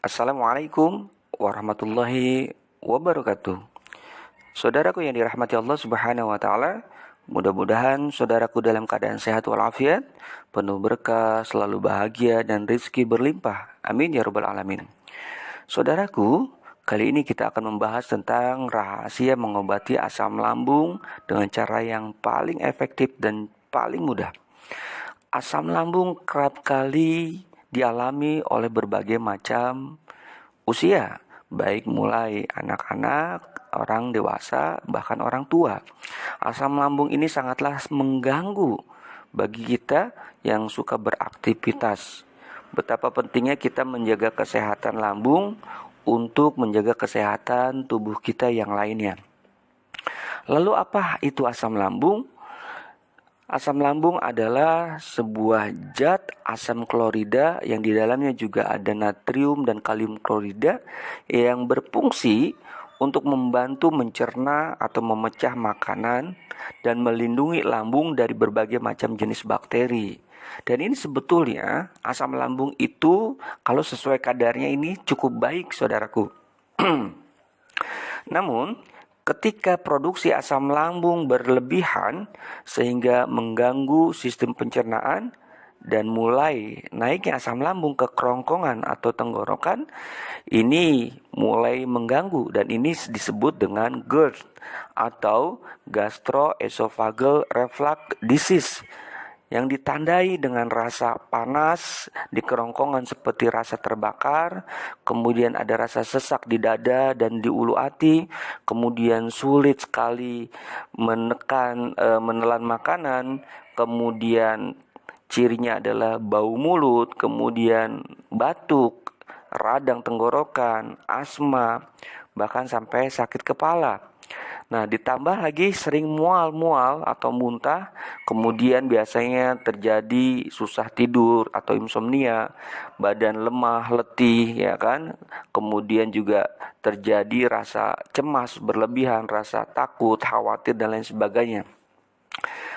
Assalamualaikum warahmatullahi wabarakatuh. Saudaraku yang dirahmati Allah Subhanahu wa taala, mudah-mudahan saudaraku dalam keadaan sehat walafiat, penuh berkah, selalu bahagia dan rezeki berlimpah. Amin ya rabbal alamin. Saudaraku, kali ini kita akan membahas tentang rahasia mengobati asam lambung dengan cara yang paling efektif dan paling mudah. Asam lambung kerap kali dialami oleh berbagai macam usia, baik mulai anak-anak, orang dewasa, bahkan orang tua. Asam lambung ini sangatlah mengganggu bagi kita yang suka beraktivitas. Betapa pentingnya kita menjaga kesehatan lambung untuk menjaga kesehatan tubuh kita yang lainnya. Lalu apa itu asam lambung? Asam lambung adalah sebuah zat asam klorida yang di dalamnya juga ada natrium dan kalium klorida yang berfungsi untuk membantu mencerna atau memecah makanan dan melindungi lambung dari berbagai macam jenis bakteri. Dan ini sebetulnya asam lambung itu kalau sesuai kadarnya ini cukup baik, saudaraku. Namun ketika produksi asam lambung berlebihan sehingga mengganggu sistem pencernaan dan mulai naiknya asam lambung ke kerongkongan atau tenggorokan, ini mulai mengganggu dan ini disebut dengan GERD atau gastroesophageal reflux disease, yang ditandai dengan rasa panas di kerongkongan seperti rasa terbakar, kemudian ada rasa sesak di dada dan di ulu hati, kemudian sulit sekali menelan makanan, kemudian cirinya adalah bau mulut, kemudian batuk, radang tenggorokan, asma, bahkan sampai sakit kepala. Nah, ditambah lagi sering mual-mual atau muntah, kemudian biasanya terjadi susah tidur atau insomnia, badan lemah, letih, ya kan? Kemudian juga terjadi rasa cemas berlebihan, rasa takut, khawatir dan lain sebagainya.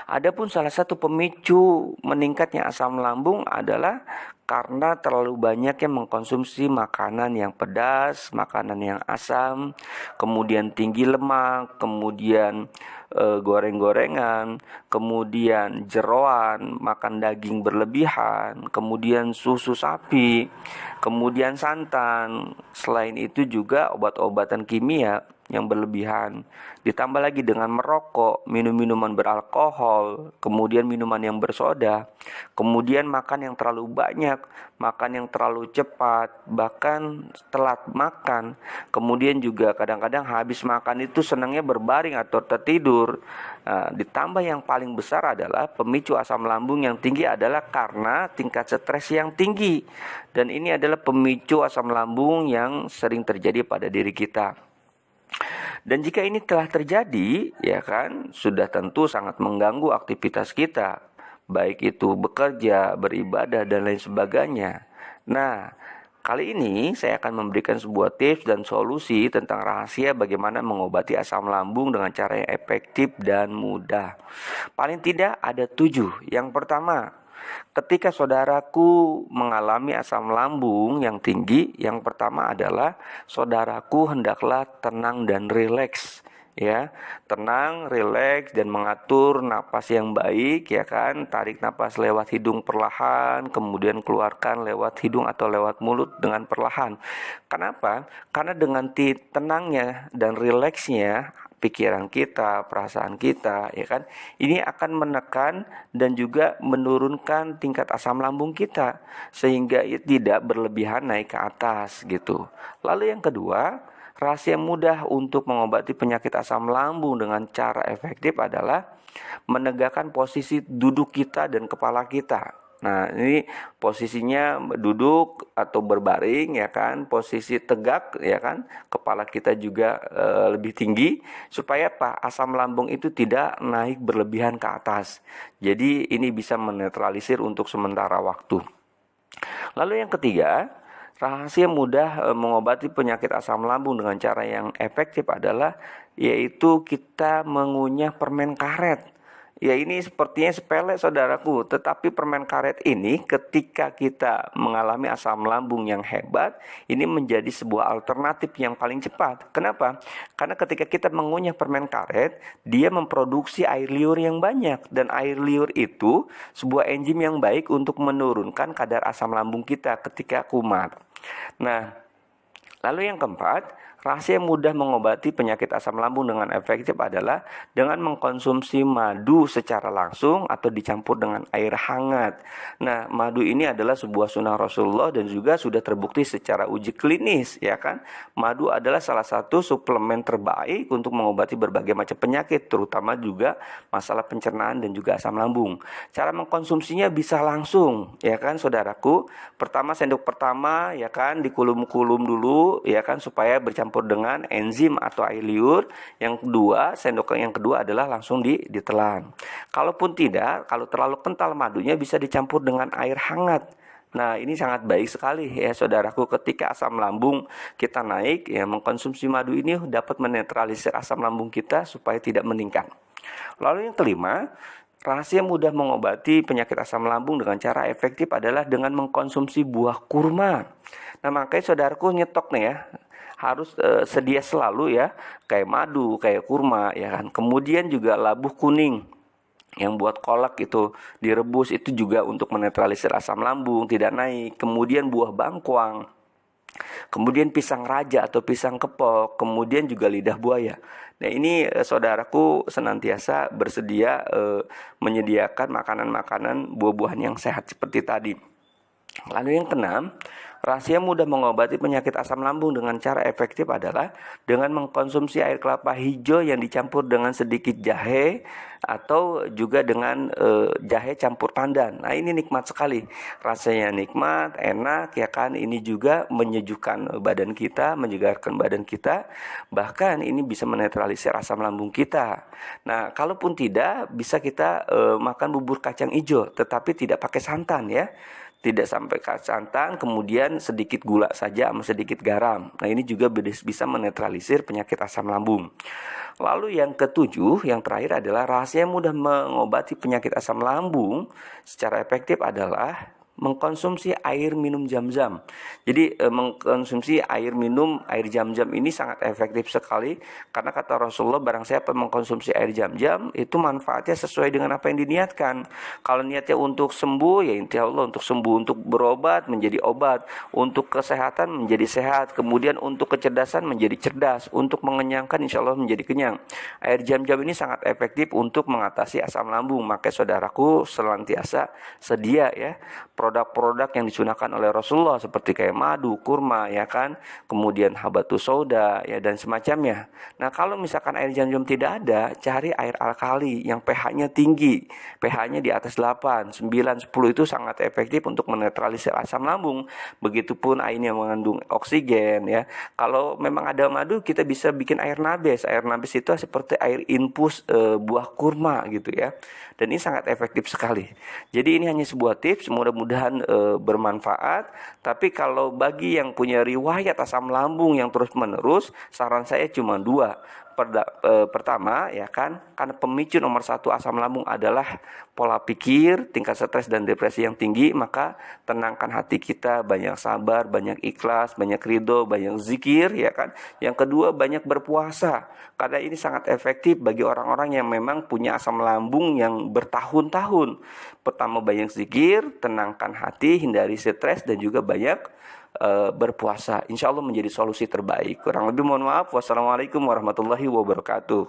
Adapun salah satu pemicu meningkatnya asam lambung adalah karena terlalu banyak yang mengkonsumsi makanan yang pedas, makanan yang asam, kemudian tinggi lemak, kemudian goreng-gorengan, kemudian jeroan, makan daging berlebihan, kemudian susu sapi, kemudian santan. Selain itu juga obat-obatan kimia yang berlebihan, ditambah lagi dengan merokok, minum minuman beralkohol, kemudian minuman yang bersoda, kemudian makan yang terlalu banyak, makan yang terlalu cepat, bahkan telat makan, kemudian juga kadang-kadang habis makan itu senangnya berbaring atau tertidur. Ditambah yang paling besar adalah pemicu asam lambung yang tinggi adalah karena tingkat stres yang tinggi, dan ini adalah pemicu asam lambung yang sering terjadi pada diri kita. Dan jika ini telah terjadi, ya kan, sudah tentu sangat mengganggu aktivitas kita, baik itu bekerja, beribadah, dan lain sebagainya. Nah, kali ini saya akan memberikan sebuah tips dan solusi tentang rahasia bagaimana mengobati asam lambung dengan cara yang efektif dan mudah. Paling tidak ada 7. Yang pertama, ketika saudaraku mengalami asam lambung yang tinggi, yang pertama adalah saudaraku hendaklah tenang dan rileks, ya. Tenang, rileks dan mengatur napas yang baik, ya kan. Tarik napas lewat hidung perlahan, kemudian keluarkan lewat hidung atau lewat mulut dengan perlahan. Kenapa? Karena dengan tenangnya dan rileksnya pikiran kita, perasaan kita, ya kan, ini akan menekan dan juga menurunkan tingkat asam lambung kita sehingga tidak berlebihan naik ke atas gitu. Lalu yang kedua, rahasia mudah untuk mengobati penyakit asam lambung dengan cara efektif adalah menegakkan posisi duduk kita dan kepala kita. Nah, ini posisinya duduk atau berbaring, ya kan, posisi tegak, ya kan, kepala kita juga lebih tinggi supaya apa? Asam lambung itu tidak naik berlebihan ke atas. Jadi ini bisa menetralisir untuk sementara waktu. Lalu yang ketiga, rahasia mudah mengobati penyakit asam lambung dengan cara yang efektif adalah yaitu kita mengunyah permen karet. Ya ini sepertinya sepele saudaraku, tetapi permen karet ini ketika kita mengalami asam lambung yang hebat, ini menjadi sebuah alternatif yang paling cepat. Kenapa? Karena ketika kita mengunyah permen karet, dia memproduksi air liur yang banyak, dan air liur itu sebuah enzim yang baik untuk menurunkan kadar asam lambung kita ketika kumat. Nah, lalu yang keempat, rahasia mudah mengobati penyakit asam lambung dengan efektif adalah dengan mengkonsumsi madu secara langsung atau dicampur dengan air hangat. Nah, madu ini adalah sebuah sunnah Rasulullah dan juga sudah terbukti secara uji klinis, ya kan? Madu adalah salah satu suplemen terbaik untuk mengobati berbagai macam penyakit, terutama juga masalah pencernaan dan juga asam lambung. Cara mengkonsumsinya bisa langsung, ya kan, saudaraku? Pertama, sendok pertama, ya kan, dikulum-kulum dulu, ya kan, supaya bercampur dengan enzim atau air liur. Yang kedua, sendok yang kedua adalah langsung ditelan. Kalaupun tidak, kalau terlalu kental madunya bisa dicampur dengan air hangat. Nah, ini sangat baik sekali ya saudaraku, ketika asam lambung kita naik, ya mengkonsumsi madu ini dapat menetralisir asam lambung kita supaya tidak meningkat. Lalu yang kelima, rahasia mudah mengobati penyakit asam lambung dengan cara efektif adalah dengan mengkonsumsi buah kurma. Nah, makanya saudaraku nyetok nih ya, harus sedia selalu ya, kayak madu, kayak kurma ya kan. Kemudian juga labu kuning yang buat kolak itu direbus, itu juga untuk menetralisir asam lambung tidak naik. Kemudian buah bangkuang, kemudian pisang raja atau pisang kepok, kemudian juga lidah buaya. Nah, ini saudaraku senantiasa bersedia menyediakan makanan-makanan buah-buahan yang sehat seperti tadi. Lalu yang keenam, rahasia mudah mengobati penyakit asam lambung dengan cara efektif adalah dengan mengkonsumsi air kelapa hijau yang dicampur dengan sedikit jahe atau juga dengan jahe campur pandan. Nah, ini nikmat sekali. Rasanya nikmat, enak ya kan. Ini juga menyejukkan badan kita, menyegarkan badan kita. Bahkan ini bisa menetralisir asam lambung kita. Nah, kalaupun tidak, bisa kita makan bubur kacang hijau tetapi tidak pakai santan ya. Tidak sampai santan, kemudian sedikit gula saja sama sedikit garam. Nah, ini juga bisa menetralisir penyakit asam lambung. Lalu yang ketujuh, yang terakhir adalah rahasia mudah mengobati penyakit asam lambung secara efektif adalah mengkonsumsi air minum Zam-Zam. Jadi mengkonsumsi air minum air Zam-Zam ini sangat efektif sekali, karena kata Rasulullah, barang siapa mengkonsumsi air Zam-Zam itu manfaatnya sesuai dengan apa yang diniatkan. Kalau niatnya untuk sembuh, ya insya Allah untuk sembuh, untuk berobat menjadi obat, untuk kesehatan menjadi sehat, kemudian untuk kecerdasan menjadi cerdas, untuk mengenyangkan insya Allah menjadi kenyang. Air Zam-Zam ini sangat efektif untuk mengatasi asam lambung. Maka saudaraku senantiasa sedia ya produk-produk yang disunahkan oleh Rasulullah seperti kayak madu, kurma ya kan, kemudian habatus sauda ya dan semacamnya. Nah, kalau misalkan air Zam-Zam tidak ada, cari air alkali yang pH-nya tinggi. pH-nya di atas 8, 9, 10 itu sangat efektif untuk menetralisir asam lambung. Begitupun air yang mengandung oksigen ya. Kalau memang ada madu, kita bisa bikin air nabes. Air nabes itu seperti air infus buah kurma gitu ya. Dan ini sangat efektif sekali. Jadi ini hanya sebuah tips, mudah-mudahan bermanfaat. Tapi kalau bagi yang punya riwayat asam lambung yang terus-menerus, saran saya cuma dua. Pertama ya kan, karena pemicu nomor 1 asam lambung adalah pola pikir, tingkat stres dan depresi yang tinggi, maka tenangkan hati kita, banyak sabar, banyak ikhlas, banyak ridho, banyak zikir ya kan. Yang kedua, banyak berpuasa, karena ini sangat efektif bagi orang-orang yang memang punya asam lambung yang bertahun-tahun. Pertama, banyak zikir, tenangkan hati, hindari stres, dan juga banyak berpuasa. Insya Allah menjadi solusi terbaik. Kurang lebih mohon maaf. Wassalamualaikum warahmatullahi wabarakatuh.